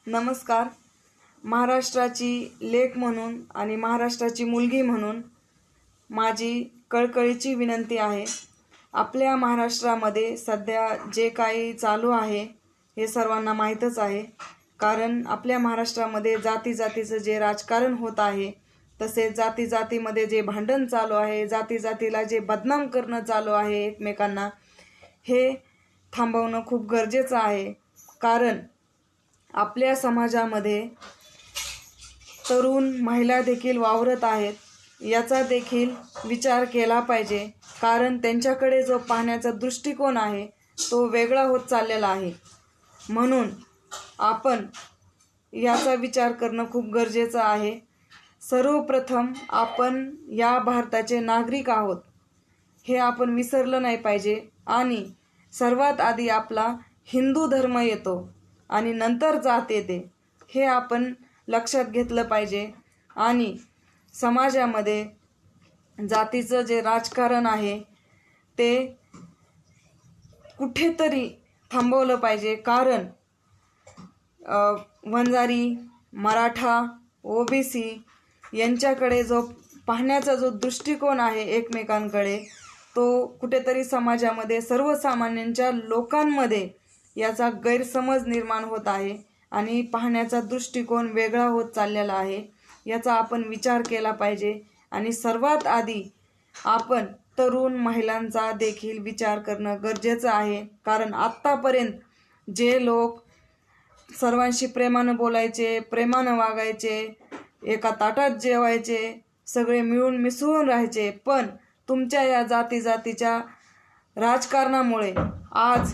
नमस्कार. महाराष्ट्राची लेक म्हणून आणि महाराष्ट्राची मुलगी म्हणून माझी कळकळीची विनंती आहे. आपल्या महाराष्ट्रामध्ये सध्या जे काही चालू आहे हे सर्वांना माहीतच आहे. कारण आपल्या महाराष्ट्रामध्ये जातीजातीचं जे राजकारण होत आहे, तसेच जातीजातीमध्ये जे भांडण चालू आहे, जातीजातीला जे बदनाम करणं चालू आहे एकमेकांना, हे थांबवणं खूप गरजेचं आहे. कारण आपल्या समाजामध्ये तरुण महिला देखील वावरत आहेत, याचा देखील विचार केला पाहिजे. कारण त्यांच्याकडे जो पाहण्याचा दृष्टिकोन आहे तो वेगळा होत चाललेला आहे. म्हणून आपण याचा विचार करणं खूप गरजेचं आहे. सर्वप्रथम आपण या भारताचे नागरिक आहोत हे आपण विसरलं नाही पाहिजे. आणि सर्वात आधी आपला हिंदू धर्म येतो आणि नंतर जात येते, हे आपण लक्षात घेतलं पाहिजे. आणि समाजामध्ये जातीचं जे राजकारण आहे ते कुठेतरी थांबवलं पाहिजे. कारण वंजारी, मराठा, ओबीसी यांच्याकडे जो पाहण्याचा जो दृष्टिकोन आहे एकमेकांकडे, तो कुठेतरी समाजामध्ये सर्वसामान्यांच्या लोकांमध्ये याचा गैरसमज निर्माण होत आहे आणि पाहण्याचा दृष्टिकोन वेगळा होत चाललेला आहे. याचा आपण विचार केला पाहिजे. आणि सर्वात आधी आपण तरुण महिलांचा देखील विचार करणं गरजेचं आहे. कारण आत्तापर्यंत जे लोक सर्वांशी प्रेमानं बोलायचे, प्रेमानं वागायचे, एका ताटात जेवायचे, सगळे मिळून मिसळून राहायचे, पण तुमच्या या जातीजातीच्या राजकारणामुळे आज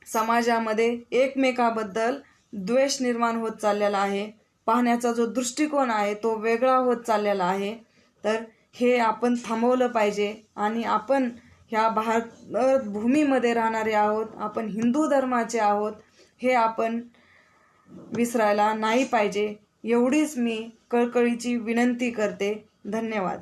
समाजामध्ये एकमेकाबद्दल द्वेष निर्माण होत चाललेला आहे. पाहण्याचा जो दृष्टिकोन आहे तो वेगळा होत चाललेला आहे. तर हे आपण थांबवलं पाहिजे. आणि आपण ह्या भारत भूमीमध्ये राहणारे आहोत, आपण हिंदू धर्माचे आहोत, हे आपण विसरायला नाही पाहिजे. एवढीच मी कळकळीची विनंती करते. धन्यवाद.